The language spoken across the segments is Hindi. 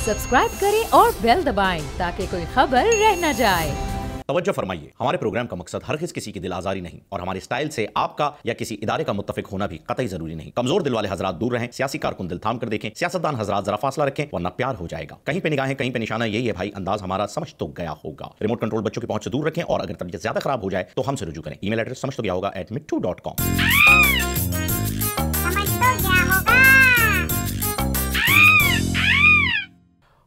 सब्सक्राइब करें और बेल दबाएं ताकि कोई खबर रह न जाए। तवज्जो फरमाइए, हमारे प्रोग्राम का मकसद हरगिज़ किसी की दिल आजारी नहीं और हमारे स्टाइल से आपका या किसी इदारे का मुत्तफिक होना भी कतई जरूरी नहीं। कमजोर दिल वाले हजरात दूर रहें, सियासी कारकुन दिल थाम कर देखें, सियासतदान हजरात जरा फासला रखें वरना प्यार हो जाएगा। कहीं पे निगाहें कहीं पे निशाना, यही है भाई अंदाज हमारा, समझ तो गया होगा। रिमोट कंट्रोल बच्चों की पहुंच से दूर रखें और अगर तबीयत ज्यादा खराब हो जाए तो हमसे रुजू करें। ईमेल एड्रेस समझ तो गया होगा @mittu.com।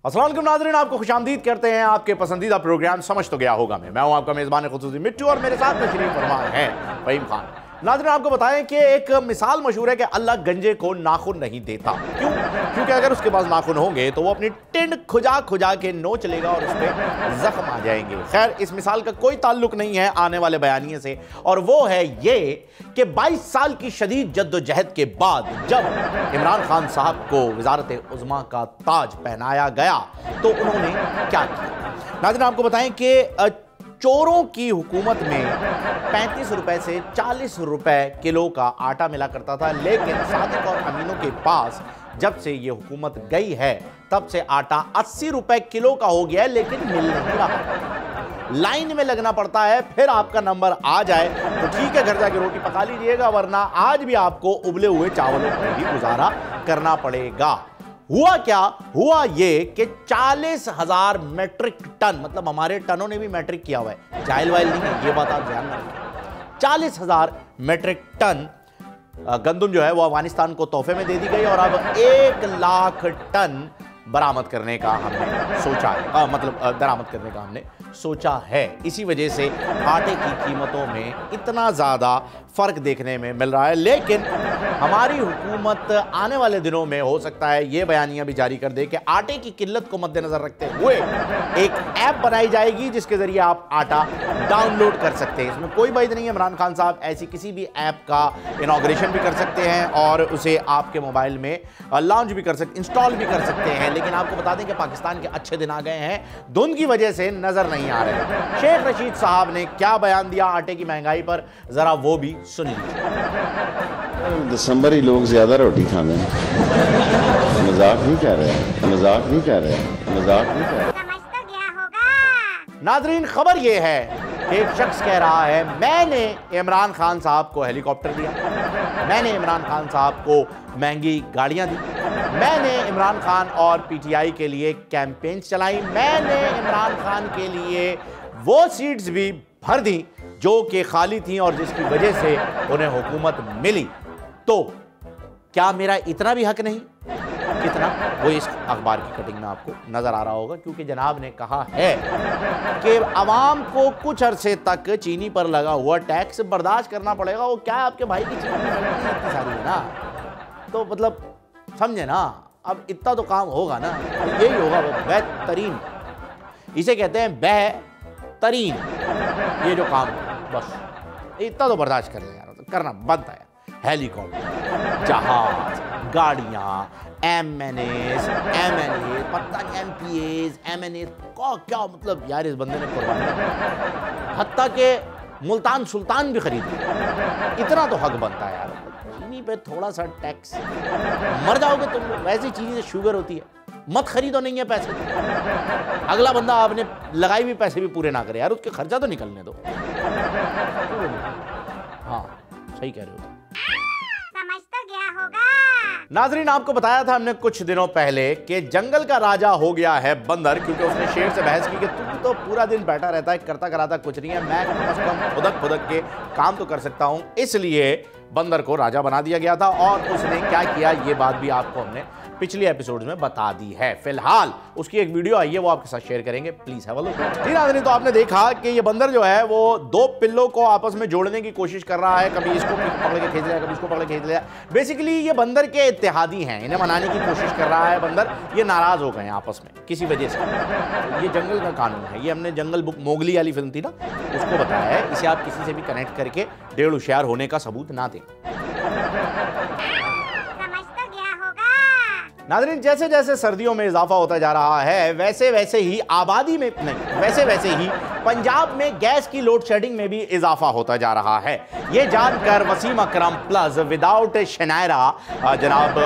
अस्सलाम वालेकुम नाज़रीन, आपको खुशामदीद करते हैं आपके पसंदीदा प्रोग्राम समझ तो गया होगा मैं हूं आपका मेज़बान खुसूसी मिट्टू और मेरे साथ तशरीफ फरमा है फ़हीम खान। नाज़रीन, आपको बताएं कि एक मिसाल मशहूर है कि अल्लाह गंजे को नाखून नहीं देता। क्यों? क्योंकि अगर उसके पास नाखून होंगे तो वो अपनी टिंड खुजा खुजा के नोच लेगा और उस पर जख्म आ जाएंगे। खैर, इस मिसाल का कोई ताल्लुक नहीं है आने वाले बयानिए से, और वो है ये कि 22 साल की शदीद जद्दोजहद के बाद जब इमरान खान साहब को वज़ारत उज़्मा का ताज पहनाया गया तो उन्होंने क्या किया। नाज़रीन, आपको बताएं कि चोरों की हुकूमत में 35 रुपए से 40 रुपए किलो का आटा मिला करता था, लेकिन सादिक और अमीनों के पास जब से ये हुकूमत गई है तब से आटा 80 रुपए किलो का हो गया है, लेकिन मिल नहीं रहा। लाइन में लगना पड़ता है, फिर आपका नंबर आ जाए तो ठीक है, घर जाके रोटी पका लीजिएगा, वरना आज भी आपको उबले हुए चावलों पर ही गुजारा करना पड़ेगा। हुआ क्या? हुआ ये कि 40,000 मेट्रिक टन, मतलब हमारे टनों ने भी मैट्रिक किया हुआ है, जाहिल वाइल नहीं है, ये बात आप ध्यान में रखें। 40,000 मेट्रिक टन गंदम जो है वो अफगानिस्तान को तोहफे में दे दी गई और अब 1 लाख टन बरामद करने का हमने सोचा है, मतलब दरामद करने का हमने सोचा है। इसी वजह से आटे की कीमतों में इतना ज़्यादा फ़र्क देखने में मिल रहा है, लेकिन हमारी हुकूमत आने वाले दिनों में हो सकता है ये बयानियां भी जारी कर दे कि आटे की किल्लत को मद्देनज़र रखते हुए एक ऐप बनाई जाएगी जिसके ज़रिए आप आटा डाउनलोड कर सकते हैं। इसमें कोई बात नहीं है, इमरान खान साहब ऐसी किसी भी ऐप का इनॉग्रेशन भी कर सकते हैं और उसे आपके मोबाइल में लॉन्च भी कर सकते, इंस्टॉल भी कर सकते हैं। लेकिन आपको बता दें कि पाकिस्तान के अच्छे दिन आ गए हैं, धुंध की वजह से नज़र नहीं आ रहे। शेख रशीद साहब ने क्या बयान दिया आटे की महंगाई पर, ज़रा वो भी सुन लीजिए। दिसंबर ही लोग ज्यादा रोटी खाते हैं। मजाक नहीं कर रहे हैं, मजाक नहीं कर रहे हैं, मजाक नहीं कर रहे। समझ तो गया होगा। नाजरीन, खबर यह है कि एक शख्स कह रहा है मैंने इमरान खान साहब को हेलीकॉप्टर दिया, मैंने इमरान खान साहब को महंगी गाड़ियां दी, मैंने इमरान खान और पीटीआई के लिए कैंपेन्स चलाई, मैंने इमरान खान के लिए वो सीट्स भी भर दी जो कि खाली थी और जिसकी वजह से उन्हें हुकूमत मिली। तो क्या मेरा इतना भी हक नहीं? कितना? वो इस अखबार की कटिंग में आपको नजर आ रहा होगा, क्योंकि जनाब ने कहा है कि अवाम को कुछ अरसे तक चीनी पर लगा हुआ टैक्स बर्दाश्त करना पड़ेगा। वो क्या आपके भाई की चीनी की फैक्ट्री इतनी सारी है ना, तो मतलब समझे ना, अब इतना तो काम होगा ना, तो यही होगा वो बेहतरीन, इसे कहते हैं बेहतरीन, ये जो काम बस इतना तो बर्दाश्त कर ले यार, तो करना बनता है। हेलीकॉप्टर, जहाज, गाड़ियाँ, MNAs, पता नहीं MPAs, MNAs का क्या मतलब यार, इस बंदे ने कुर्बानी, हत्ता के मुल्तान सुल्तान भी खरीद लिया। इतना तो हक बनता है यार, चीनी पे थोड़ा सा टैक्स, मर जाओगे तुम लोग। वैसे चीनी से शुगर होती है, मत खरीदो, नहीं है पैसे तो। अगला बंदा आपने लगाई भी पैसे भी पूरे ना करे यार, उसके खर्चा तो निकलने दो। हाँ, सही कह रहे हो। समझ तो गया होगा। नाजरीन, आपको बताया था हमने कुछ दिनों पहले कि जंगल का राजा हो गया है बंदर, क्योंकि उसने शेर से बहस की कि तू तो पूरा दिन बैठा रहता है, करता कराता कुछ नहीं है, मैं कम से कम खुदक खुदक के काम तो कर सकता हूं। इसलिए बंदर को राजा बना दिया गया था और उसने क्या किया ये बात भी आपको हमने पिछले एपिसोड में बता दी है। फिलहाल उसकी एक वीडियो आई है, वो आपके साथ शेयर करेंगे, प्लीज हैव अ लुक। जी नाज़रीन, तो आपने देखा कि ये बंदर जो है वो 2 पिल्लों को आपस में जोड़ने की कोशिश कर रहा है, कभी इसको पकड़ के खींच लिया, कभी इसको पकड़ के खींच लिया। बेसिकली ये बंदर के इत्तेहादी हैं, इन्हें मनाने की कोशिश कर रहा है बंदर। ये नाराज हो गए हैं आपस में किसी वजह से। ये जंगल का कानून है, ये हमने जंगल बुक मोगली वाली फिल्म थी ना, उसको बताया है। इसे आप किसी से भी कनेक्ट करके डेढ़ होशियार होने का सबूत ना दें। नाज़रीन, जैसे जैसे सर्दियों में इजाफा होता जा रहा है, वैसे वैसे ही आबादी में नहीं, वैसे वैसे ही पंजाब में गैस की लोड शेडिंग में भी इजाफा होता जा रहा है। ये जानकर वसीम अकरम प्लस विदाउट शनायरा जनाब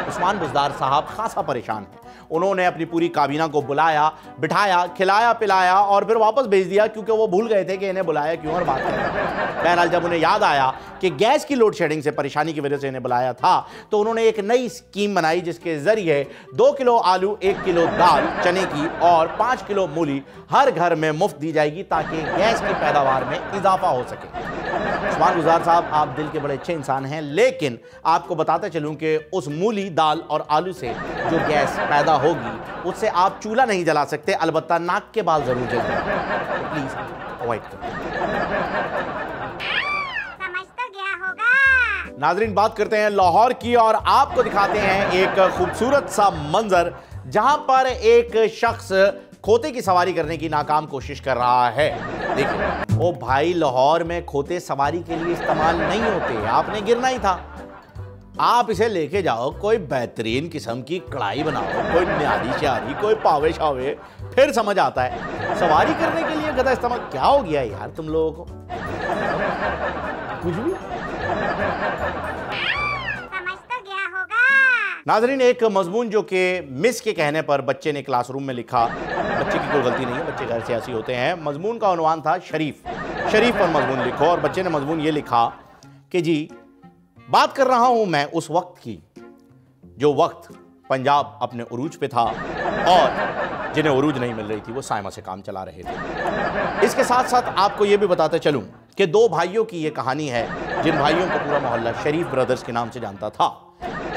उस्मान बुज़दार साहब खासा परेशान हैं। उन्होंने अपनी पूरी काबीना को बुलाया, बिठाया, खिलाया पिलाया और फिर वापस भेज दिया, क्योंकि वो भूल गए थे कि इन्हें बुलाया क्यों और बात करें। बहरहाल जब उन्हें याद आया कि गैस की लोड शेडिंग से परेशानी की वजह से इन्हें बुलाया था, तो उन्होंने एक नई स्कीम बनाई जिसके जरिए 2 किलो आलू, 1 किलो दाल चने की और 5 किलो मूली हर घर में मुफ्त दी जाएगी ताकि गैस की पैदावार में इजाफा हो सके। उस्मान बुज़दार साहब, आप दिल के बड़े अच्छे इंसान हैं, लेकिन आपको बताते चलूं कि उस मूली, दाल और आलू से जो गैस पैदा होगी उससे आप चूल्हा नहीं जला सकते, अलबत्ता नाक के बाल जरूर जल जाएंगे। तो प्लीज अवॉइड करें। समझ तो गया होगा। नाजरीन, बात करते हैं लाहौर की और आपको दिखाते हैं एक खूबसूरत सा मंजर जहां पर एक शख्स खोते की सवारी करने की नाकाम कोशिश कर रहा है। देखिए, ओ भाई, लाहौर में खोते सवारी के लिए इस्तेमाल नहीं होते, आपने गिरना ही था। आप इसे लेके जाओ, कोई बेहतरीन किस्म की कढ़ाई बनाओ, कोई न्यारी श्यारी, कोई पावे शावे, फिर समझ आता है। सवारी करने के लिए गधा इस्तेमाल क्या हो गया यार तुम लोगों को? कुछ भी। समझ तो गया होगा। नाजरीन, एक मजमून जो कि मिस के कहने पर बच्चे ने क्लासरूम में लिखा, बच्चे की कोई गलती नहीं है, बच्चे घर से ऐसे होते हैं। मजमून का उन्वान था शरीफ पर मजमून लिखो, और बच्चे ने मजमून ये लिखा कि जी, बात कर रहा हूं मैं उस वक्त की जो वक्त पंजाब अपने उरूज पे था और जिन्हें उरूज नहीं मिल रही थी वो साइमा से काम चला रहे थे। इसके साथ साथ आपको यह भी बताते चलूं कि 2 भाइयों की यह कहानी है जिन भाइयों को पूरा मोहल्ला शरीफ ब्रदर्स के नाम से जानता था।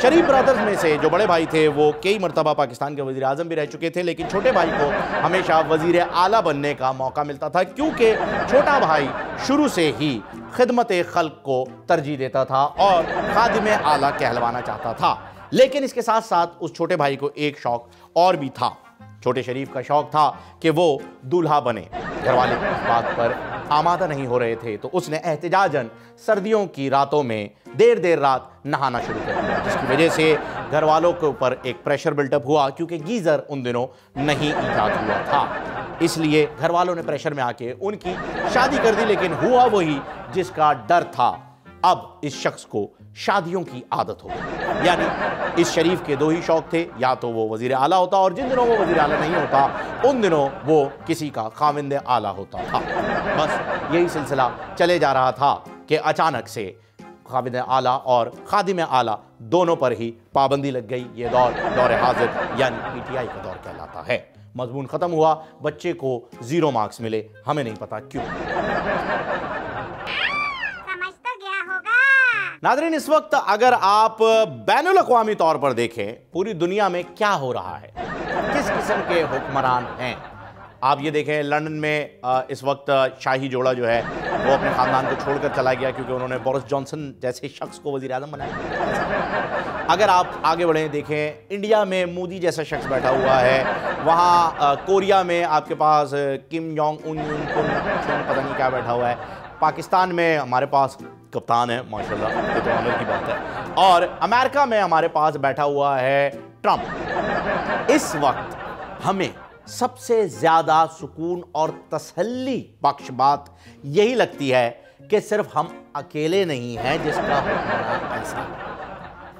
शरीफ ब्रदर्स में से जो बड़े भाई थे वो कई मरतबा पाकिस्तान के वजीर आजम भी रह चुके थे, लेकिन छोटे भाई को हमेशा वजीर आला बनने का मौका मिलता था, क्योंकि छोटा भाई शुरू से ही खिदमत खल्क को तरजीह देता था और खादिम आला कहलवाना चाहता था। लेकिन इसके साथ साथ उस छोटे भाई को एक शौक और भी था। छोटे शरीफ का शौक था कि वो दूल्हा बने। घर वाले इस बात पर आमादा नहीं हो रहे थे, तो उसने एहतिजाजन सर्दियों की रातों में देर रात नहाना शुरू कर दिया, जिसकी वजह से घर वालों के ऊपर एक प्रेशर बिल्टअप हुआ, क्योंकि गीज़र उन दिनों नहीं ईजाद हुआ था। इसलिए घर वालों ने प्रेशर में आके उनकी शादी कर दी, लेकिन हुआ वही जिसका डर था। अब इस शख्स को शादियों की आदत हो गई। यानी इस शरीफ के 2 ही शौक थे, या तो वो वजीर आला होता और जिन दिनों वो वजीर आला नहीं होता उन दिनों वो किसी का खाविंद आला होता था। बस यही सिलसिला चले जा रहा था कि अचानक से खाविंद आला और खादिम आला दोनों पर ही पाबंदी लग गई। ये दौर हाजिर यानी PTI का दौर कहलाता है। मजमून खत्म हुआ, बच्चे को 0 मार्क्स मिले, हमें नहीं पता क्यों। नाज़रीन, इस वक्त अगर आप बैनुल अक़वामी तौर पर देखें पूरी दुनिया में क्या हो रहा है, किस किस्म के हुक्मरान हैं, आप ये देखें लंदन में इस वक्त शाही जोड़ा जो है वो अपने ख़ानदान को छोड़कर चला गया क्योंकि उन्होंने बोरिस जॉनसन जैसे शख्स को वज़ीर आज़म बनाया। अगर आप आगे बढ़ें, देखें इंडिया में मोदी जैसा शख्स बैठा हुआ है, वहाँ कोरिया में आपके पास किम जोंग उन पता नहीं क्या बैठा हुआ है, पाकिस्तान में हमारे पास कप्तान है माशाल्लाह, ये तो ऑनर की बात है, और अमेरिका में हमारे पास बैठा हुआ है ट्रंप। इस वक्त हमें सबसे ज़्यादा सुकून और तसल्ली बख्श बात यही लगती है कि सिर्फ हम अकेले नहीं हैं जिसका हुक्मरान ऐसा है।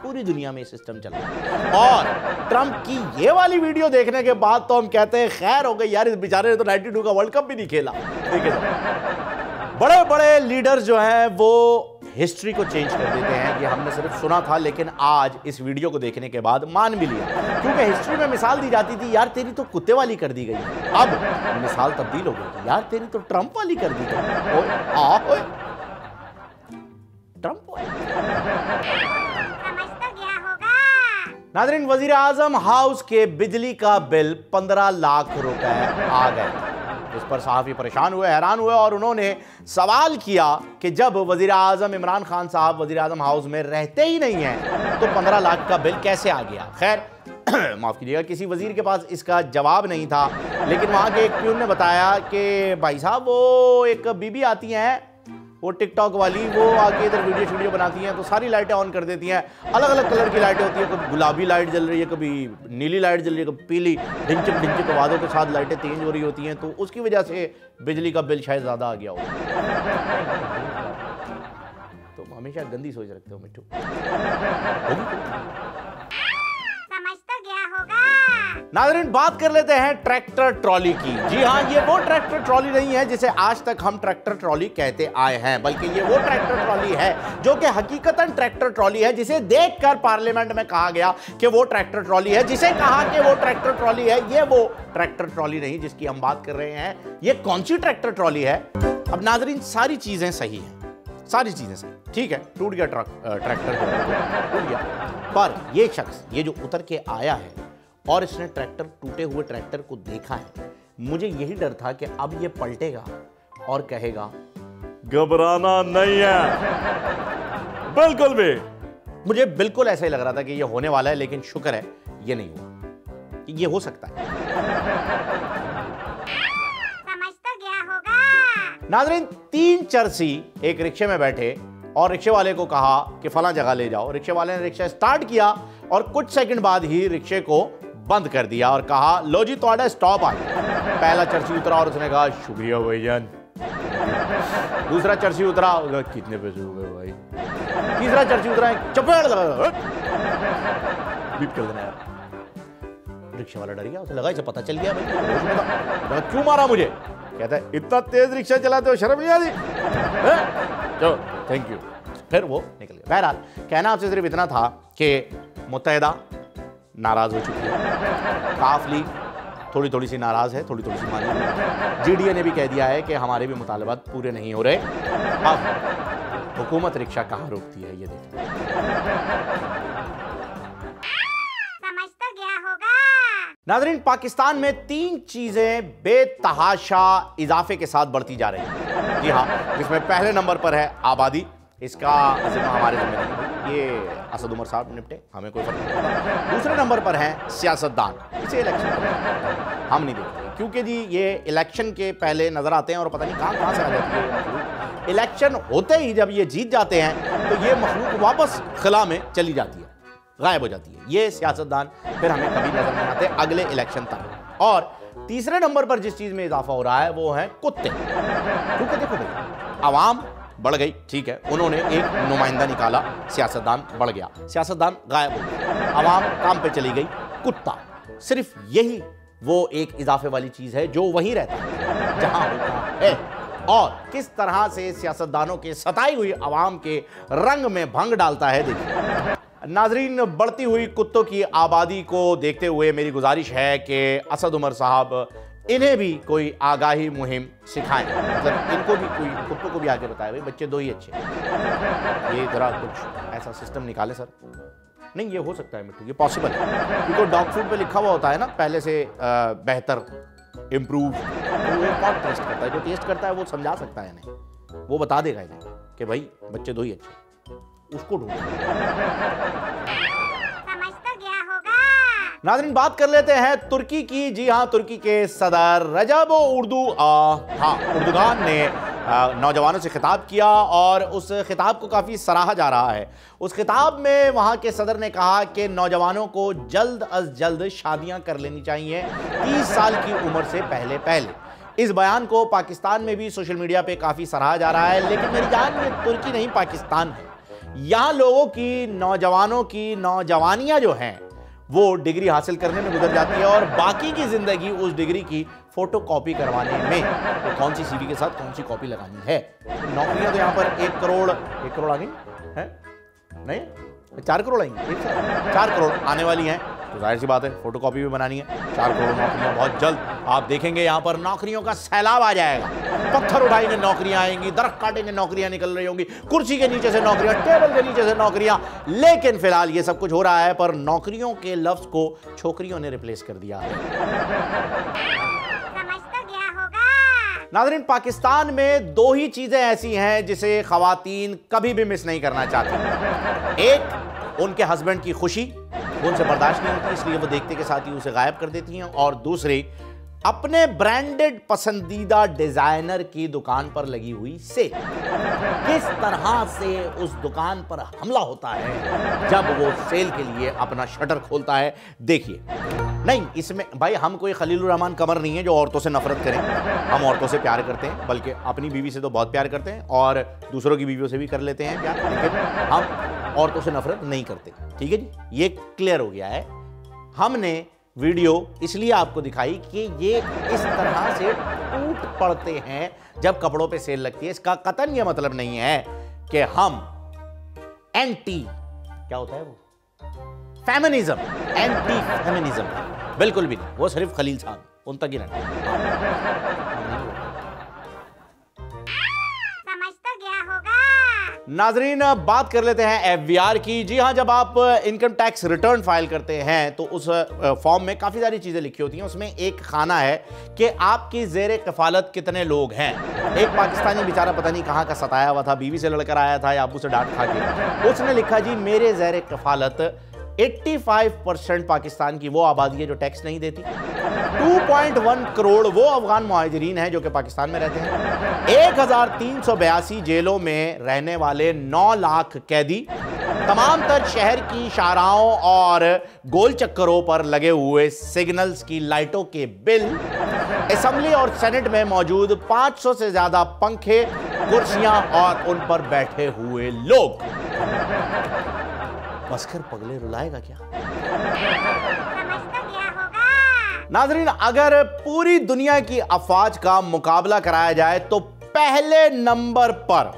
पूरी दुनिया में सिस्टम चल रहा है। और ट्रंप की ये वाली वीडियो देखने के बाद तो हम कहते हैं खैर हो गई यार, इस बेचारे ने तो 92 का वर्ल्ड कप भी नहीं खेला। देखिए, बड़े बड़े लीडर्स जो हैं वो हिस्ट्री को चेंज कर देते हैं। ये हमने सिर्फ सुना था, लेकिन आज इस वीडियो को देखने के बाद मान भी लिया, क्योंकि हिस्ट्री में मिसाल दी जाती थी यार तेरी तो कुत्ते वाली कर दी गई, अब मिसाल तब्दील हो गई यार तेरी तो ट्रंप वाली कर दी गई। ओए ट्रंप वाली। समझ तो गया होगा। नाज़रीन, वजीर आजम हाउस के बिजली का बिल 15 लाख रुपए आ गए, इस पर सहाफ़ी परेशान हुए, हैरान हुए और उन्होंने सवाल किया कि जब वज़ीर आज़म इमरान खान साहब वज़ीर आज़म हाउस में रहते ही नहीं हैं तो 15 लाख का बिल कैसे आ गया। खैर माफ़ कीजिएगा, किसी वज़ीर के पास इसका जवाब नहीं था, लेकिन वहाँ के एक प्यून ने बताया कि भाई साहब वो एक बीबी आती हैं वो टिकटॉक वाली वो आके इधर वीडियो बनाती हैं तो सारी लाइटें ऑन कर देती हैं, अलग अलग कलर की लाइटें होती हैं, कभी गुलाबी लाइट जल रही है, कभी नीली लाइट जल रही है, कभी पीली, ढिंचक आवाज़ों के साथ लाइटें तेज हो रही होती हैं, तो उसकी वजह से बिजली का बिल शायद ज़्यादा आ गया होगा। तो हमेशा गंदी सोच रखते हो मिट्टू। समझ तो गया होगा। नाज़रीन, बात कर लेते हैं ट्रैक्टर ट्रॉली की। जी हाँ, ये वो ट्रैक्टर ट्रॉली नहीं है जिसे आज तक हम ट्रैक्टर ट्रॉली कहते आए हैं, बल्कि ये वो ट्रैक्टर ट्रॉली है जो कि हकीकतन ट्रैक्टर ट्रॉली है, जिसे देखकर पार्लियामेंट में कहा गया कि वो ट्रैक्टर ट्रॉली है, जिसे कहा कि वो ट्रैक्टर ट्रॉली है। ये वो ट्रैक्टर ट्रॉली नहीं जिसकी हम बात कर रहे हैं। ये कौन सी ट्रैक्टर ट्रॉली है? अब नाज़रीन, सारी चीजें सही हैं, सारी चीजें सही, ठीक है, टूट गया ट्रैक्टर टूट गया, पर ये शख्स ये जो उतर के आया है और इसने ट्रैक्टर टूटे हुए ट्रैक्टर को देखा है, मुझे यही डर था कि अब ये पलटेगा और कहेगा घबराना नहीं है, बिल्कुल भी। मुझे बिल्कुल ऐसा ही लग रहा था कि ये होने वाला है, लेकिन शुक्र है ये नहीं हुआ। ये हो सकता है। समझ तो गया होगा। नाज़रीन, 3 चरसी एक रिक्शे में बैठे और रिक्शे वाले को कहा कि फलां जगह ले जाओ। रिक्शे वाले ने रिक्शा स्टार्ट किया और कुछ सेकंड बाद ही रिक्शे को बंद कर दिया और कहा, लो जी तुम्हारा स्टॉप आ गया। पहला चरसी उतरा और उसने कहा, शुक्रिया भाईजान। दूसरा चरसी उतरा, कितने पैसे हो गए भाई। तीसरा चरसी उतरा, चपेड़ लगा, बीप कर देना यार। रिक्शा वाला डर गया, उसे लगा इसे पता चल गया भाई, क्यों मारा मुझे। कहता है, इतना तेज रिक्शा चलाते हो, शर्म नहीं आती? चलो थैंक यू। फिर वो निकल गया। बहरहाल, कहना आपसे सिर्फ इतना था कि मुत्तहिदा नाराज हो चुकी है, काफली थोड़ी थोड़ी सी नाराज है, थोड़ी थोड़ी सी मानी। जीडीए ने भी कह दिया है कि हमारे भी मुतालबात पूरे नहीं हो रहे। अब हुकूमत रिक्शा कहाँ रोकती है, ये देखिए। समझ तो गया होगा। नाज़रीन, पाकिस्तान में 3 चीजें बेतहाशा इजाफे के साथ बढ़ती जा रही हैं। जी हाँ, जिसमें पहले नंबर पर है आबादी। इसका जिम्मा हमारे जिम्मे नहीं, ये असद उमर साहब निपटे, हमें कोई फर्क नहीं पड़ता। दूसरे नंबर पर हैं सियासतदान। इसे इलेक्शन हम नहीं देखते, क्योंकि जी ये इलेक्शन के पहले नजर आते हैं और पता नहीं कहाँ से आ जाती है। इलेक्शन होते ही जब ये जीत जाते हैं तो ये मखलूक वापस खला में चली जाती है, गायब हो जाती है। ये सियासतदान फिर हमें कभी नजर नहीं आते अगले इलेक्शन तक। और तीसरे नंबर पर जिस चीज में इजाफा हो रहा है वो है कुत्ते। क्योंकि देखो भाई, आवाम बढ़ गई, ठीक है, उन्होंने एक नुमाइंदा निकाला, सियासतदान बढ़ गया, सियासतदान गायब हो गया, आवाम काम पे चली गई, कुत्ता। सिर्फ यही वो एक इजाफे वाली चीज है जो वहीं रहता है जहां होता है। और किस तरह से सियासतदानों के सताई हुई आवाम के रंग में भंग डालता है, देखिए। नाजरीन, बढ़ती हुई कुत्तों की आबादी को देखते हुए मेरी गुजारिश है कि असद उमर साहब इन्हें भी कोई आगाही मुहिम सिखाएं, मतलब इनको भी कोई कुत्तों को भी आके बताए, भाई बच्चे 2 ही अच्छे हैं, ये जरा कुछ ऐसा सिस्टम निकाले सर। नहीं, ये हो सकता है मिट्टू, ये पॉसिबल है, क्योंकि डॉग फूड पे लिखा हुआ होता है ना पहले से बेहतर, इम्प्रूव, तो वो कौन टेस्ट करता है? जो टेस्ट करता है वो समझा सकता है इन्हें, वो बता देगा इन्हें कि भाई बच्चे 2 ही अच्छे, उसको ढूंढो। समझ तो गया होगा। नाज़रीन, बात कर लेते हैं तुर्की की। जी हाँ, तुर्की के सदर रजब उर्दुगान ने नौजवानों से खिताब किया और उस खिताब को काफ़ी सराहा जा रहा है। उस खिताब में वहाँ के सदर ने कहा कि नौजवानों को जल्द अज जल्द शादियाँ कर लेनी चाहिए 30 साल की उम्र से पहले पहले। इस बयान को पाकिस्तान में भी सोशल मीडिया पे काफ़ी सराहा जा रहा है, लेकिन मेरी जान ये तुर्की नहीं पाकिस्तान है। यहाँ लोगों की, नौजवानों की नौजवानियाँ जो हैं वो डिग्री हासिल करने में गुजर जाती है और बाकी की ज़िंदगी उस डिग्री की फोटो कॉपी करवाने में। तो कौन सी सीवी के साथ कौन सी कॉपी लगानी है। तो नौकरियां तो यहाँ पर 1 करोड़ आ गई हैं, नहीं 4 करोड़ आएंगी, 4 करोड़ आने वाली हैं, तो जाहिर सी बात है फोटो कॉपी भी बनानी है। 4 करोड़ नौकरियां बहुत जल्द आप देखेंगे, यहाँ पर नौकरियों का सैलाब आ जाएगा। पत्थर उठाएंगे नौकरियां आएंगी, दरख्त काटेंगे नौकरियां निकल रही होंगी, कुर्सी के नीचे से नौकरियां, टेबल के नीचे से नौकरियां। लेकिन फिलहाल ये सब कुछ हो रहा है, पर नौकरियों के लफ्ज को छोकरियों ने रिप्लेस कर दिया है। समझ तो गया होगा। नाज़रीन, पाकिस्तान में 2 ही चीजें ऐसी हैं जिसे खवातीन कभी भी मिस नहीं करना चाहती। एक, उनके हस्बैंड की खुशी, वो उनसे बर्दाश्त नहीं होती, इसलिए वो देखते के साथ ही उसे गायब कर देती हैं। और दूसरी, अपने ब्रांडेड पसंदीदा डिजाइनर की दुकान पर लगी हुई सेल। किस तरह से उस दुकान पर हमला होता है जब वो सेल के लिए अपना शटर खोलता है, देखिए। नहीं, इसमें भाई हम कोई खलीलुर रहमान कमर नहीं है जो औरतों से नफरत करें। हम औरतों से प्यार करते हैं, बल्कि अपनी बीवी से तो बहुत प्यार करते हैं और दूसरों की बीवियों से भी कर लेते हैं प्यार, लेकिन हम औरतों से नफरत नहीं करते। ठीक है जी, ये क्लियर हो गया है। हमने वीडियो इसलिए आपको दिखाई कि ये इस तरह से टूट पड़ते हैं जब कपड़ों पे सेल लगती है। इसका कतई ये मतलब नहीं है कि हम एंटी, क्या होता है वो, फेमिनिज्म, एंटी फेमिनिज्म, बिल्कुल भी नहीं। वो सिर्फ खलील साहब, उन तक ही रहना। समझ तो गया होगा। नाजरीन, बात कर लेते हैं एफबीआर की। जी हां, जब आप इनकम टैक्स रिटर्न फाइल करते हैं तो उस फॉर्म में काफ़ी सारी चीज़ें लिखी होती हैं। उसमें एक खाना है कि आपकी ज़ेरे कफालत कितने लोग हैं। एक पाकिस्तानी बेचारा पता नहीं कहाँ का सताया हुआ था, बीवी से लड़कर आया था या अबू से डांट खा के, उसने लिखा जी मेरे ज़ेरे कफालत 85% पाकिस्तान की वो आबादी है जो टैक्स नहीं देती, 2.1 करोड़ वो अफगान मुहाजिरीन हैं जो कि पाकिस्तान में रहते हैं, 1382 जेलों में रहने वाले 9 लाख कैदी, तमाम तर शहर की शाहराहों और गोल चक्करों पर लगे हुए सिग्नल्स की लाइटों के बिल, असेंबली और सेनेट में मौजूद 500 से ज्यादा पंखे, कुर्सियां और उन पर बैठे हुए लोग। बसकर पगले रुलाएगा क्या? समझ तो गया होगा। नाजरीन, अगर पूरी दुनिया की अफवाज का मुकाबला कराया जाए तो पहले नंबर पर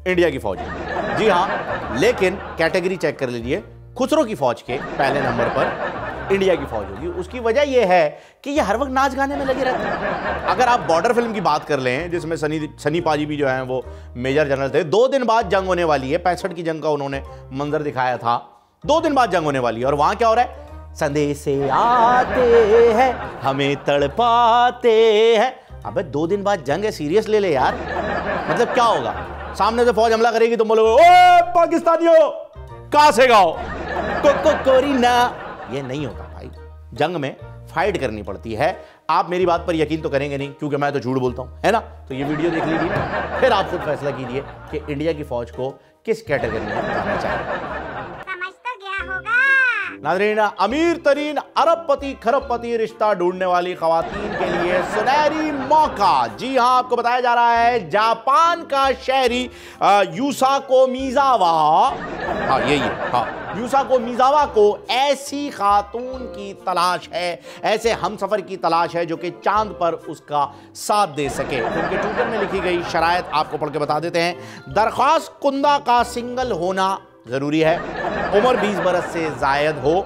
इंडिया की फौज है। जी हां, लेकिन कैटेगरी चेक कर लीजिए, खुसरो की फौज के पहले नंबर पर इंडिया की फौज होगी। उसकी वजह यह है कि ये हर वक्त नाच गाने में लगे रहते हैं। अगर आप बॉर्डर फिल्म की बात कर लें जिसमें सनी पाजी भी जो हैं वो मेजर जनरल थे, 2 दिन बाद जंग होने वाली है, 65 की जंग का उन्होंने मंजर दिखाया था, 2 दिन बाद जंग होने वाली है और वहां क्या हो रहा है? संदेशे आते हैं हमें तड़पाते हैं। अबे 2 दिन बाद जंग है, सीरियस ले ले यार। मतलब क्या होगा? सामने से फौज हमला करेगी तो बोलोगे ओ पाकिस्तानियों कहां से गाओ कोरी ना। ये नहीं होता भाई, जंग में फाइट करनी पड़ती है। आप मेरी बात पर यकीन तो करेंगे नहीं क्योंकि मैं तो झूठ बोलता हूं, है ना? तो ये वीडियो देख लीजिए, फिर आप खुद फैसला कीजिए कि इंडिया की फौज को किस कैटेगरी में जाना चाहिए। समझ तो गया होगा। नाज़रीन, अमीर तरीन अरबपति खरबपति रिश्ता ढूंढने वाली खवातीन के लिए सुनहरी मौका। जी हां, आपको बताया जा रहा है जापान का शहरी यूसाको मिजावा, हाँ यही है, हाँ यूसाको मिजावा को ऐसी खातून की तलाश है, ऐसे हमसफर की तलाश है जो कि चांद पर उसका साथ दे सके। उनके ट्विटर में लिखी गई शराइत आपको पढ़ के बता देते हैं। दरख्वास्त कुंदा का सिंगल होना जरूरी है, उम्र 20 बरस से जायद हो,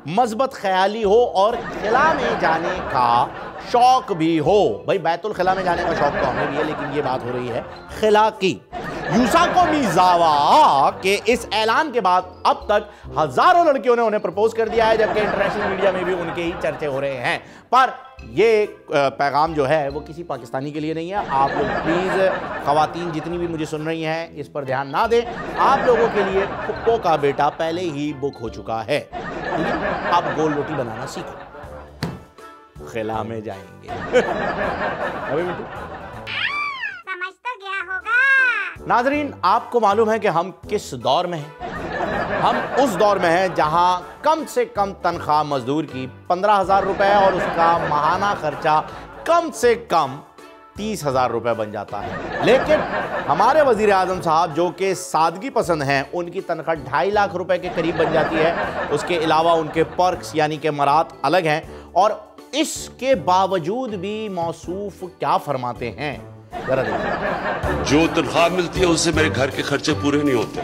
मजबत ख्याली हो और खिला में जाने का शौक भी हो। भाई बैतुल खिला में जाने का शौक तो हमें भी है, लेकिन ये बात हो रही है खिला की। यूसाको मिजावा के इस ऐलान के बाद अब तक हजारों लड़कियों ने उन्हें प्रपोज कर दिया है, जबकि इंटरनेशनल मीडिया में भी उनके ही चर्चे हो रहे हैं। पर ये पैगाम जो है वो किसी पाकिस्तानी के लिए नहीं है। आप लोग प्लीज़, खवातीन जितनी भी मुझे सुन रही हैं, इस पर ध्यान ना दें। आप लोगों के लिए फुप्पो का बेटा पहले ही बुक हो चुका है। आप गोल रोटी बनाना सीखो, खिला में जाएंगे। अभी मिनटू समझ तो गया होगा। नाजरीन, आपको मालूम है कि हम किस दौर में हैं? हम उस दौर में हैं जहां कम से कम तनख्वाह मजदूर की 15,000 रुपए और उसका माहाना खर्चा कम से कम 30,000 रुपए बन जाता है। लेकिन हमारे वजीर आजम साहब जो कि सादगी पसंद हैं, उनकी तनख्वाह 2.5 लाख रुपए के करीब बन जाती है। उसके अलावा उनके पर्क्स यानी कि मरात अलग हैं और इसके बावजूद भी मौसूफ क्या फरमाते हैं, जरा देखिए। जो तनख्वाह मिलती है उससे मेरे घर के खर्चे पूरे नहीं होते,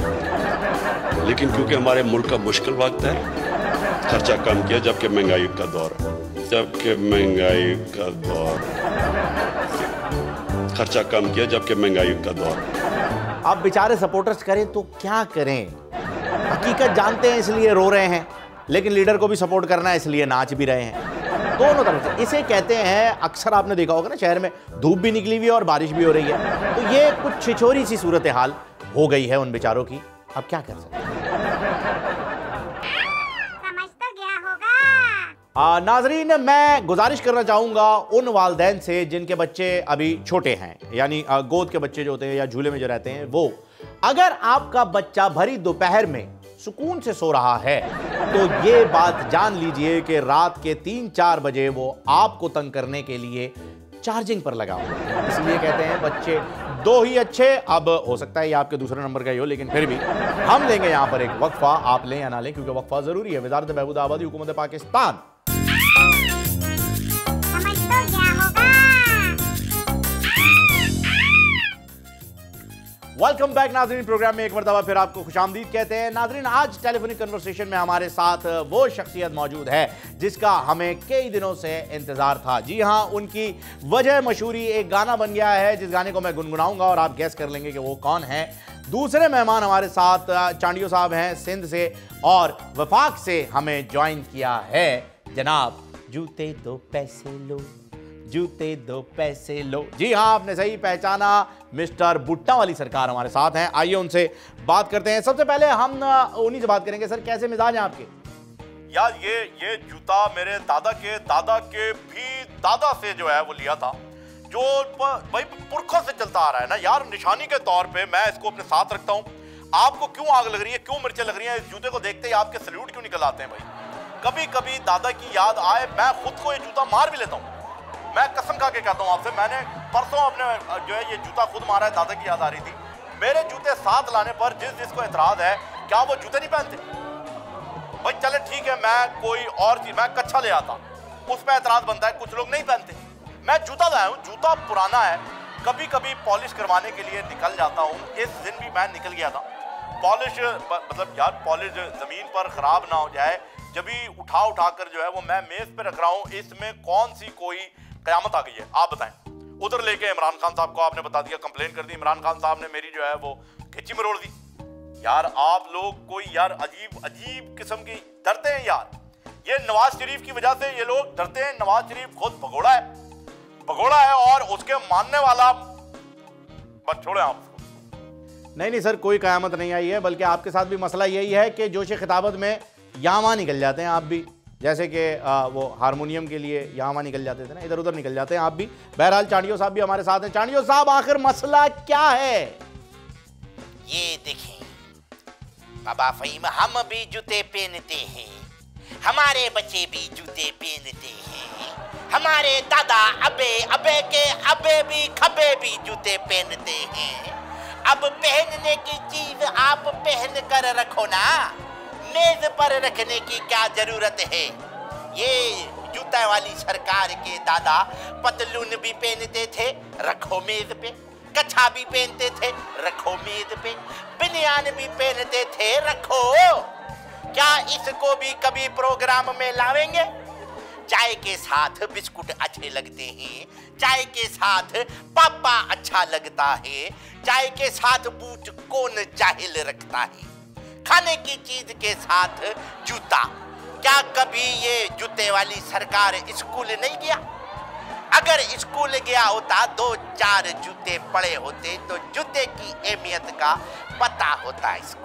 लेकिन क्योंकि हमारे मुल्क का मुश्किल वक्त है, खर्चा कम किया, जबकि महंगाई का दौर है, जबकि महंगाई का दौर, खर्चा कम किया जबकि महंगाई का दौर है। अब बेचारे सपोर्टर्स करें तो क्या करें? हकीकत जानते हैं इसलिए रो रहे हैं, लेकिन लीडर को भी सपोर्ट करना है इसलिए नाच भी रहे हैं। दोनों तरफ से इसे कहते हैं, अक्सर आपने देखा होगा ना, शहर में धूप भी निकली हुई है और बारिश भी हो रही है, तो ये कुछ छिछोरी सी सूरत हाल हो गई है उन बेचारों की। अब क्या कर सकते हैं? समझ तो गया होगा। नाजरीन, मैं गुजारिश करना चाहूँगा उन वालिदैन से जिनके बच्चे अभी छोटे हैं, यानी गोद के बच्चे जो होते हैं या झूले में जो रहते हैं वो, अगर आपका बच्चा भरी दोपहर में सुकून से सो रहा है तो ये बात जान लीजिए कि रात के 3-4 बजे वो आपको तंग करने के लिए चार्जिंग पर लगा हुआ है। इसलिए कहते हैं बच्चे दो ही अच्छे। अब हो सकता है ये आपके दूसरे नंबर का ही हो, लेकिन फिर भी हम लेंगे यहाँ पर एक वक्फा, आप लें या ना लें, क्योंकि वक्फा जरूरी है। वज़ारत बहबूद आबादी हुकूमत पाकिस्तान। समझ तो क्या होगा। वेलकम बैक नाजरीन, प्रोग्राम में एक मरतबा फिर आपको खुशामदीद कहते हैं। नाजरीन, आज टेलीफोनिक कन्वर्सेशन में हमारे साथ वो शख्सियत मौजूद है जिसका हमें कई दिनों से इंतजार था। जी हाँ, उनकी वजह मशहूरी एक गाना बन गया है जिस गाने को मैं गुनगुनाऊंगा और आप गैस कर लेंगे कि वो कौन है। दूसरे मेहमान हमारे साथ चांडियो साहब हैं सिंध से, और वफाक से हमें ज्वाइन किया है जनाब जूते दो पैसे लो, जूते दो पैसे लो। जी हाँ, आपने सही पहचाना, मिस्टर बुट्टा वाली सरकार हमारे साथ हैं। आइए उनसे बात करते हैं। सबसे पहले हम उन्हीं से बात करेंगे। सर, कैसे मिजाज हैं आपके? यार ये जूता मेरे दादा के भी दादा से जो है वो लिया था, जो भाई पुरखों से चलता आ रहा है ना यार। निशानी के तौर पे मैं इसको अपने साथ रखता हूँ। आपको क्यों आग लग रही है, क्यों मिर्चें लग रही हैं? इस जूते को देखते ही आपके सैल्यूट क्यों निकल आते हैं भाई? कभी कभी दादा की याद आए, मैं खुद को ये जूता मार भी लेता हूँ। मैं कसम खा के कहता हूँ आपसे, मैंने परसों अपने जो है ये जूता खुद मारा है, दादा की याद आ रही थी। मेरे जूते साथ लाने पर जिसको एतराज है, क्या वो जूते नहीं पहनते? भाई चले ठीक है, मैं कोई और चीज, मैं कच्छा ले आता, उस पर एतराज बनता है, कुछ लोग नहीं पहनते। मैं जूता लाया हूँ, जूता पुराना है, कभी कभी पॉलिश करवाने के लिए निकल जाता हूँ। इस दिन भी मैं निकल गया था। पॉलिश मतलब यार, पॉलिश जमीन पर खराब ना हो जाए, जब भी उठा कर जो है वो मैं मेज पे रख रहा हूँ। इसमें कौन सी कोई कयामत आ गई है, आप बताएं? उधर लेके इमरान खान साहब को आपने बता दिया, कंप्लेन कर दी, इमरान खान साहब ने मेरी जो है वो खिच्ची मरोड़ दी। यार आप लोग कोई यार अजीब किस्म की डरते हैं यार। ये नवाज शरीफ की वजह से ये लोग डरते हैं। नवाज शरीफ खुद भगोड़ा है और उसके मानने वाला, बस छोड़े आप उसको। नहीं सर, कोई कयामत नहीं आई है, बल्कि आपके साथ भी मसला यही है कि जोश खिताबत में यहाँ वहाँ निकल जाते हैं आप भी। जैसे कि वो हारमोनियम के लिए यहाँ वहाँ निकल जाते थे ना, इधर उधर निकल जाते हैं आप भी। बहरहाल चांडियो साहब भी हमारे साथ हैं। चांडियो साहब, आखिर मसला क्या है? ये देखें बाबा फ़हीम, हम भी जूते पहनते हैं, हमारे बच्चे भी जूते पहनते हैं, हमारे दादा अबे के अबे भी खबे भी जूते पहनते हैं। अब पहनने की चीज आप पहन कर रखो ना, मेज पर रखने की क्या जरूरत है? ये जूता वाली सरकार के दादा पतलून भी पहनते थे, रखो मेज पे। कच्छा भी पहनते थे, रखो मेज पे। बनियान भी पहनते थे, रखो। क्या इसको भी कभी प्रोग्राम में लावेंगे? चाय के साथ बिस्कुट अच्छे लगते हैं, चाय के साथ पापा अच्छा लगता है, चाय के साथ बूट कौन जाहिल रखता है, खाने की चीज के साथ जूता। क्या कभी ये जूते वाली सरकार स्कूल नहीं गया? अगर स्कूल गया होता, 2-4 जूते पड़े होते तो जूते की अहमियत का पता होता इसको।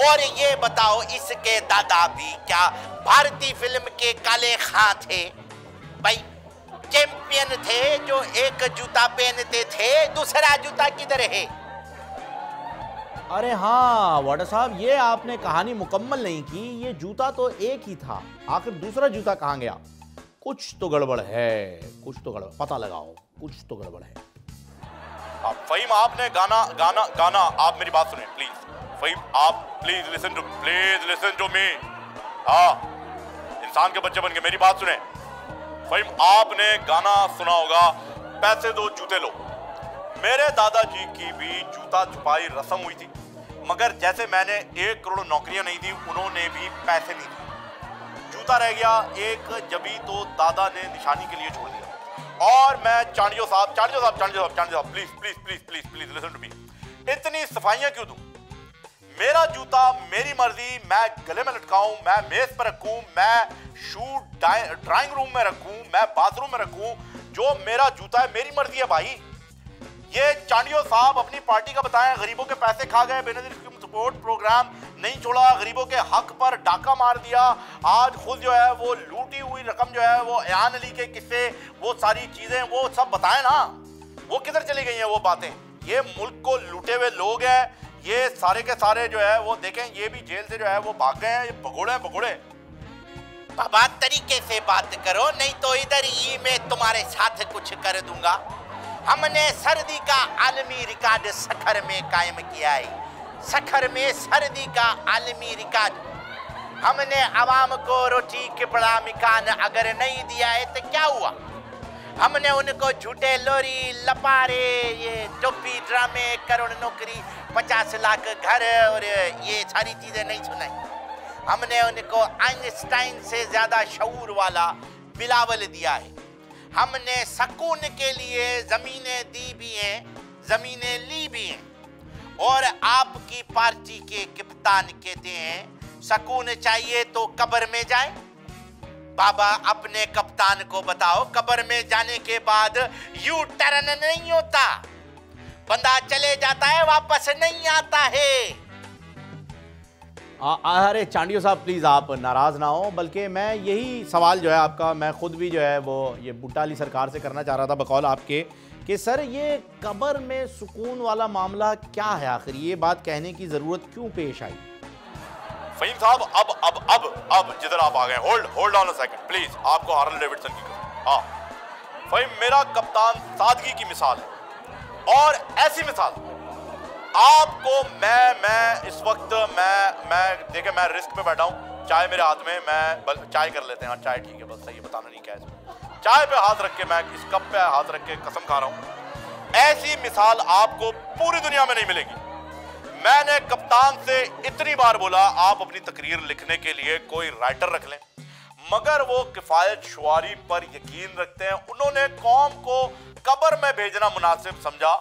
और ये बताओ, इसके दादा भी क्या भारतीय फिल्म के काले खां थे? भाई चैंपियन थे जो एक जूता पहनते थे, दूसरा जूता किधर है? अरे हाँ वाडा साहब, ये आपने कहानी मुकम्मल नहीं की। ये जूता तो एक ही था, आखिर दूसरा जूता कहाँ गया? कुछ तो गड़बड़ है, कुछ तो गड़बड़, पता लगाओ, कुछ तो गड़बड़ है। फ़हीम, आपने गाना आप मेरी बात सुने प्लीज। फ़हीम, आप प्लीज लिसन टू मी। हाँ, इंसान के बच्चे बन के मेरी बात सुने। फ़हीम, आपने गाना सुना होगा, पैसे दो जूते लो। मेरे दादाजी की भी जूता छुपाई रस्म हुई थी, मगर जैसे मैंने 1 करोड़ नौकरियां नहीं दी, उन्होंने भी पैसे नहीं दिए। जूता रह गया एक, जबी तो दादा ने निशानी के लिए छोड़ दिया। और मैं चांडियो साहब प्लीज लिसन टू मी। इतनी सफाइयां क्यों दूं? मेरा जूता मेरी मर्जी, मैं गले में लटकाऊं, मैं मेज पर रखूं, मैं शू ड्राइंग रूम में रखूं, मैं बाथरूम में रखूं, जो मेरा जूता है मेरी मर्जी है भाई। ये चांडियो साहब अपनी पार्टी का बताएं, गरीबों के पैसे खा गए, बेनजीर सपोर्ट प्रोग्राम नहीं छोड़ा, गरीबों के हक पर डाका मार दिया। आज खुद जो है वो लूटी हुई रकम जो है वो एयान अली के किस्से, वो सारी चीजें वो सब बताएं ना, वो किधर चली गई हैं वो बातें। ये मुल्क को लूटे हुए लोग हैं, ये सारे के सारे जो है वो देखें, ये भी जेल से जो है वो भाग गए हैं, ये भगोड़े भगोड़े। बाबा तरीके से बात करो, नहीं तो इधर ही मैं तुम्हारे साथ कुछ कर दूंगा। हमने सर्दी का आलमी रिकॉर्ड सखर में कायम किया है। सखर में सर्दी का आलमी रिकॉर्ड। हमने आवाम को रोटी के बड़ा मिकान अगर नहीं दिया है तो क्या हुआ? हमने उनको झूठे लोरी, लपारे, ये टोपी ड्रामे, करोड़ नौकरी, 50 लाख घर और ये सारी चीजें नहीं सुनाई। हमने उनको आइंस्टाइन से ज्यादा शऊर वाला बिलावल दिया है। हमने सुकून के लिए जमीनें दी भी हैं, जमीनें ली भी हैं। और आपकी पार्टी के कप्तान कहते हैं सुकून चाहिए तो कब्र में जाए। बाबा अपने कप्तान को बताओ, कब्र में जाने के बाद यू टर्न नहीं होता, बंदा चले जाता है वापस नहीं आता है। अरे चांडियो साहब प्लीज़ आप नाराज़ ना हो, बल्कि मैं यही सवाल जो है आपका मैं खुद भी जो है वो ये भुट्टो अली सरकार से करना चाह रहा था बकौल आपके कि सर ये कब्र में सुकून वाला मामला क्या है आखिर, ये बात कहने की ज़रूरत क्यों पेश आई? फहीम साहब अब जिधर आप आ गए, hold on a second please, आपको हार्ले डेविडसन की कसम। हाँ फहीम, मेरा कप्तान सादगी की मिसाल है, और ऐसी मिसाल आपको मैं इस वक्त मैं देखिए मैं रिस्क पे बैठा हूँ, चाय मेरे हाथ में, मैं चाय कर लेते हैं। हाँ चाय ठीक है, बस सही बताना नहीं क्या है। चाय पे हाथ रख के, मैं इस कप पे हाथ रख के कसम खा रहा हूँ, ऐसी मिसाल आपको पूरी दुनिया में नहीं मिलेगी। मैंने कप्तान से इतनी बार बोला आप अपनी तकरीर लिखने के लिए कोई राइटर रख लें, मगर वो किफायत शुआरी पर यकीन रखते हैं। उन्होंने कौम को कब्र में भेजना मुनासिब समझा,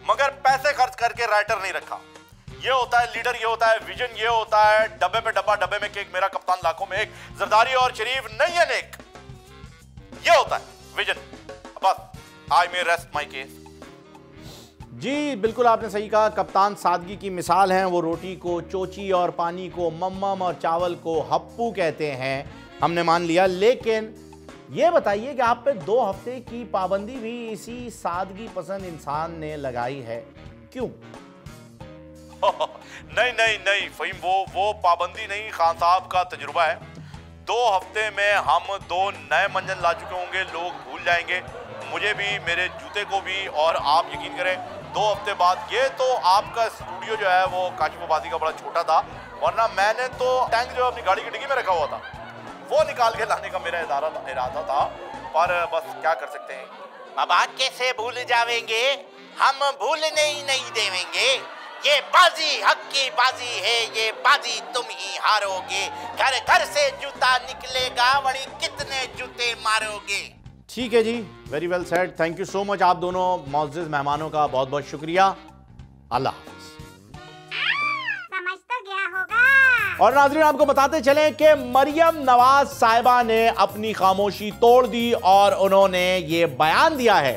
मगर पैसे खर्च करके राइटर नहीं रखा। ये होता है लीडर, ये होता है विजन, ये होता है डब्बे पे डब्बा, डब्बे में केक, मेरा कप्तान लाखों में एक, जरदारी और शरीफ नहीं है नेक। ये होता है विजन। बस आई मे रेस्ट माय केस। जी बिल्कुल आपने सही कहा, कप्तान सादगी की मिसाल हैं। वो रोटी को चोची और पानी को मम्मम और चावल को हप्पू कहते हैं, हमने मान लिया। लेकिन ये बताइए कि आप पे 2 हफ्ते की पाबंदी भी इसी सादगी पसंद इंसान ने लगाई है, क्यों? नहीं फहीम, वो पाबंदी नहीं, खान साहब का तजुर्बा है। 2 हफ्ते में हम 2 नए मंजन ला चुके होंगे, लोग भूल जाएंगे मुझे भी, मेरे जूते को भी। और आप यकीन करें 2 हफ्ते बाद, ये तो आपका स्टूडियो जो है वो काशिफाबादी का बड़ा छोटा था, वरना मैंने तो टैंक जो अपनी गाड़ी की डिग्गी में रखा हुआ था वो निकाल के लाने का मेरा इरादा था, पर बस क्या कर सकते हैं। बाबा कैसे भूल जावेंगे, हम भूलने ही नहीं देवेंगे। ये बाजी हक की बाजी है, ये बाजी तुम ही हारोगे। घर घर से जूता निकलेगा, वही कितने जूते मारोगे। ठीक है जी, very well said, thank you so much. आप दोनों मौजूद मेहमानों का बहुत बहुत शुक्रिया। अल्लाह हाफ़िज़। समझ तो गया होगा। और नाज़रीन आपको बताते चलें कि मरियम नवाज साहिबा ने अपनी खामोशी तोड़ दी और उन्होंने ये बयान दिया है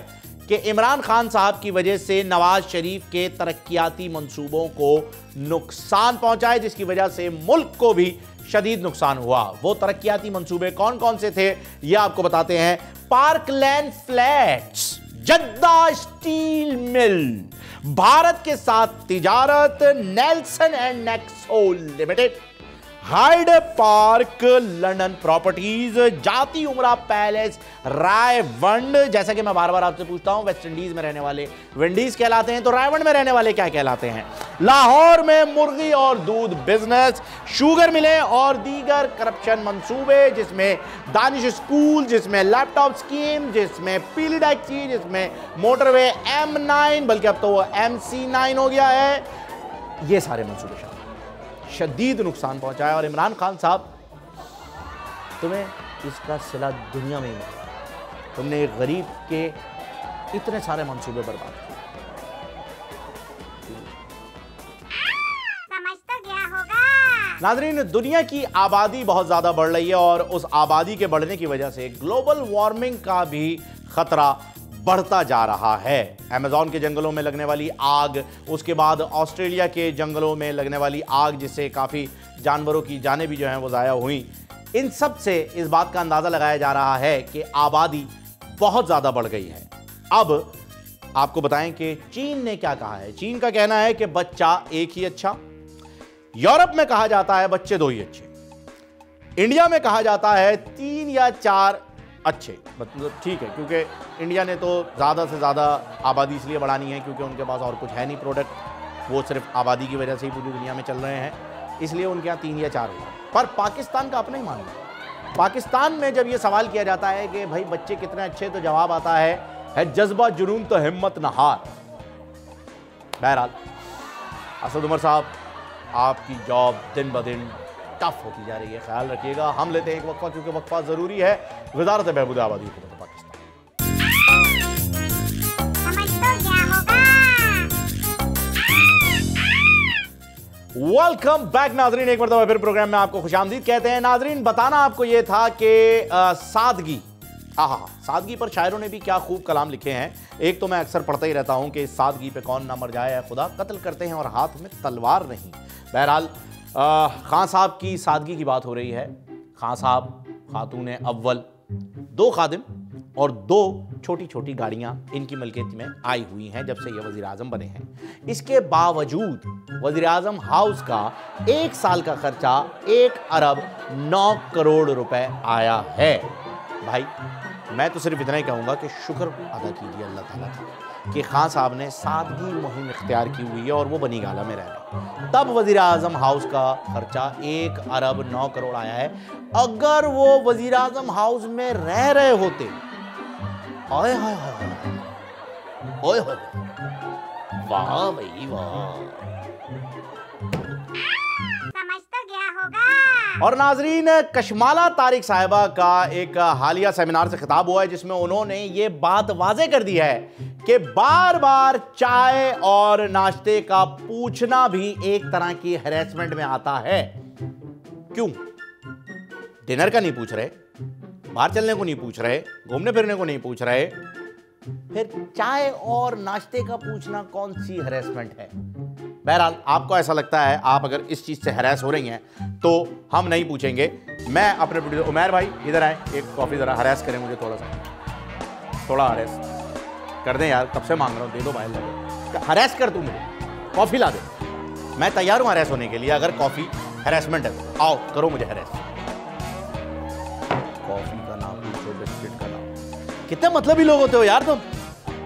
कि इमरान खान साहब की वजह से नवाज शरीफ के तरक्याती मंसूबों को नुकसान पहुंचा है, जिसकी वजह से मुल्क को भी शदीद नुकसान हुआ। वो तरक्याती मंसूबे कौन कौन से थे ये आपको बताते हैं। Parkland flats, Jeddah steel mill, Bharat के साथ तिजारत, Nelson and Nescoll limited, Hyde Park London properties, Jati Umra palace, Raiwind. जैसा कि मैं बार बार आपसे पूछता हूं, वेस्ट इंडीज में रहने वाले विंडीज कहलाते हैं, तो रायवंड में रहने वाले क्या कहलाते हैं? लाहौर में मुर्गी और दूध बिजनेस, शुगर मिलें और दीगर करप्शन मंसूबे, जिसमें दानिश स्कूल, जिसमें लैपटॉप स्कीम, जिसमें पीली टैक्सी, जिसमें मोटरवे M9, बल्कि अब तो वो MC9 हो गया है। ये सारे मंसूबे शदीद नुकसान पहुंचा है। और इमरान खान साहब, तुम्हें इसका सिला दुनिया में ही मिला। तुमने एक गरीब के इतने सारे मंसूबे बर्बाद किए। समझ तो गया होगा। नाज़रीन, दुनिया की आबादी बहुत ज़्यादा बढ़ रही है और उस आबादी के बढ़ने की वजह से ग्लोबल वार्मिंग का भी खतरा बढ़ता जा रहा है। अमेज़न के जंगलों में लगने वाली आग, उसके बाद ऑस्ट्रेलिया के जंगलों में लगने वाली आग जिससे काफ़ी जानवरों की जानें भी जो हैं वो ज़ाया हुई, इन सब से इस बात का अंदाज़ा लगाया जा रहा है कि आबादी बहुत ज़्यादा बढ़ गई है। अब आपको बताएं कि चीन ने क्या कहा है। चीन का कहना है कि बच्चा एक ही अच्छा, यूरोप में कहा जाता है बच्चे 2 ही अच्छे, इंडिया में कहा जाता है 3 या 4 अच्छे। मतलब ठीक है, क्योंकि इंडिया ने तो ज़्यादा से ज़्यादा आबादी इसलिए बढ़ानी है क्योंकि उनके पास और कुछ है नहीं प्रोडक्ट, वो सिर्फ आबादी की वजह से ही पूरी दुनिया में चल रहे हैं, इसलिए उनके यहाँ 3 या 4 होगा। पर पाकिस्तान का अपना ही मानना है। पाकिस्तान में जब ये सवाल किया जाता है कि भाई बच्चे कितने अच्छे, तो जवाब आता है जज्बा जुनून तो हिम्मत न हार। बहरहाल असद उमर साहब, आपकी जॉब दिन ब दिन टफ होती जा रही है, ख्याल रखिएगा। हम लेते हैं एक वक्फा, क्योंकि वक्फा ज़रूरी है। वज़ारत बहबूद आबादी हुकूमत पाकिस्तान। समझ तो क्या होगा। वेलकम बैक नाजरीन, एक मरतबा फिर प्रोग्राम में आपको खुशामदीद कहते हैं। नाजरीन, बताना आपको ये था कि सादगी, सादगी पर शायरों ने भी क्या खूब कलाम लिखे हैं। एक तो मैं अक्सर पढ़ता ही रहता हूं कि इस सादगी पे कौन ना मर जाए, खुदा कत्ल करते हैं और हाथ में तलवार नहीं। बहरहाल खान साहब की सादगी की बात हो रही है। खान साहब खातून अव्वल, 2 खादिम और 2 छोटी छोटी गाड़ियां इनकी मलकियत में आई हुई हैं जब से ये वज़ीर आज़म बने हैं। इसके बावजूद वज़ीर आज़म हाउस का 1 साल का खर्चा 1 अरब 9 करोड़ रुपए आया है। भाई मैं तो सिर्फ इतना ही कहूँगा कि शुक्र अदा कीजिए अल्लाह ताला का कि खान साहब ने सादगी मुहिम इख्तियार की हुई है और वो बनी गाला में रह रहे हैं। तब वज़ीर आज़म हाउस का खर्चा 1 अरब 9 करोड़ आया है। अगर वो वज़ीर आज़म हाउस में रह रहे होते, हाय हाय हाय हाय हाय, वाह भाई वाह, समझ तो क्या होगा। और नाजरीन, कशमाला तारिक साहिबा का एक हालिया सेमिनार से खिताब हुआ है जिसमें उन्होंने ये बात वाज़े कर दी है कि बार बार चाय और नाश्ते का पूछना भी एक तरह की हैरेसमेंट में आता है। क्यों? डिनर का नहीं पूछ रहे, बाहर चलने को नहीं पूछ रहे, घूमने फिरने को नहीं पूछ रहे, फिर चाय और नाश्ते का पूछना कौन सी हैरेसमेंट है? बहरहाल आपको ऐसा लगता है, आप अगर इस चीज़ से हैरेस हो रही हैं तो हम नहीं पूछेंगे। मैं अपने प्रोड्यूसर उमैर भाई इधर आए, एक कॉफ़ी ज़रा हैरेस करें मुझे, थोड़ा हैरेस कर दें यार, कब से मांग रहा हूँ, दे दो भाई, लगे हैरेस कर, तू मुझे कॉफ़ी ला दे, मैं तैयार हूँ हैरेस होने के लिए। अगर कॉफ़ी हैरेसमेंट है तो आओ करो मुझे हैरेस। कॉफ़ी का नाम पूछो, बिस्किट का नाम, कितने मतलबी लोग होते हो यार तुम।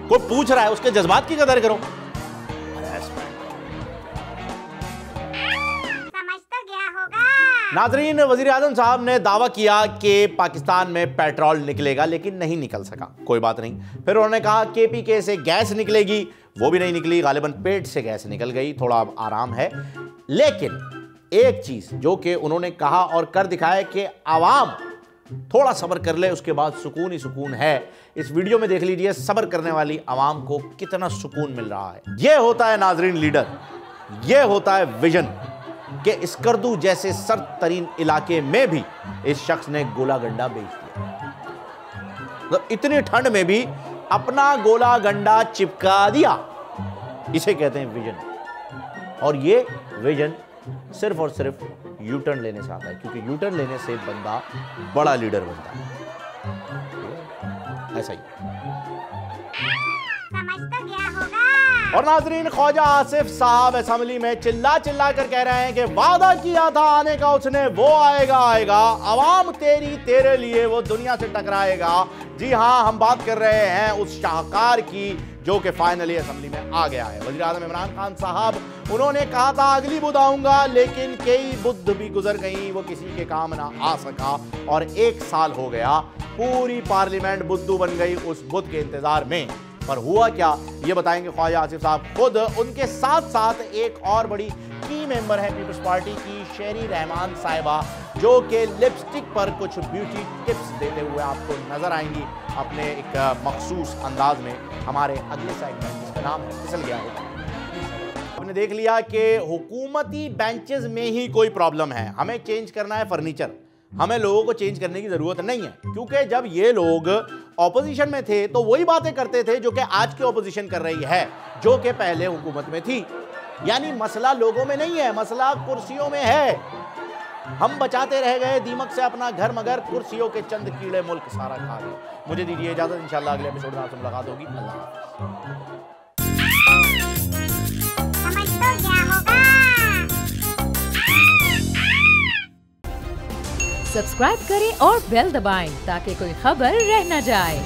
कोई पूछ रहा है उसके जज्बात की कदर करो। नाजरीन, वज़ीर आज़म साहब ने दावा किया कि पाकिस्तान में पेट्रोल निकलेगा, लेकिन नहीं निकल सका। कोई बात नहीं। फिर उन्होंने कहा KPK से गैस निकलेगी, वो भी नहीं निकली, गालिबन पेट से गैस निकल गई, थोड़ा अब आराम है। लेकिन एक चीज़ जो कि उन्होंने कहा और कर दिखाया कि आवाम थोड़ा सब्र कर ले, उसके बाद सुकून ही सुकून है। इस वीडियो में देख लीजिए सब्र करने वाली आवाम को कितना सुकून मिल रहा है। यह होता है नाजरीन लीडर, यह होता है विजन कि स्कर्दू जैसे सर्द तरीन इलाके में भी इस शख्स ने गोला गंडा बेच दिया। तो इतनी ठंड में भी अपना गोला गंडा चिपका दिया, इसे कहते हैं विजन। और ये विजन सिर्फ और सिर्फ यू टर्न लेने से आता है, क्योंकि यू टर्न लेने से बंदा बड़ा लीडर बनता है। ऐसा ही समझ तो क्या होगा। और नाजरीन, ख्वाजा आसिफ साहब असेंबली में चिल्ला चिल्ला कर कह रहे हैं कि वादा किया था आने का उसने, वो आएगा आएगा, अवाम तेरी तेरे लिए वो दुनिया से टकराएगा। जी हाँ, हम बात कर रहे हैं उस शाहकार की जो कि फाइनली असेंबली में आ गया है। वज़ीर आज़म इमरान खान साहब, उन्होंने कहा था अगली बुध आऊंगा, लेकिन कई बुध भी गुजर गई, वो किसी के काम ना आ सका और 1 साल हो गया, पूरी पार्लियामेंट बुद्धू बन गई उस बुध के इंतजार में। पर हुआ क्या, ये बताएंगे ख्वाजा आसिफ साहब खुद। उनके साथ साथ एक और बड़ी की मेंबर है पीपल्स पार्टी की शेरी रहमान साहिबा, जो कि लिपस्टिक पर कुछ ब्यूटी टिप्स देते हुए आपको नजर आएंगी अपने एक मखसूस अंदाज में हमारे अगले सेगमेंट, जिसका नाम है फिसल गया होगा। आपने देख लिया कि हुकूमती बेंचेस में ही कोई प्रॉब्लम है, हमें चेंज करना है फर्नीचर। हमें लोगों को चेंज करने की जरूरत नहीं है, क्योंकि जब ये लोग ऑपोजिशन में थे तो वही बातें करते थे जो कि आज की ऑपोजिशन कर रही है, जो कि पहले हुकूमत में थी। यानी मसला लोगों में नहीं है, मसला कुर्सियों में है। हम बचाते रह गए दीमक से अपना घर, मगर कुर्सियों के चंद कीड़े मुल्क सारा खा गए। मुझे दीजिए इजाजत, इंशाल्लाह अगले एपिसोड में आपसे मुलाकात होगी। अल्लाह समझ तो क्या होगा। सब्सक्राइब करें और बेल दबाएं ताकि कोई खबर रह न जाए।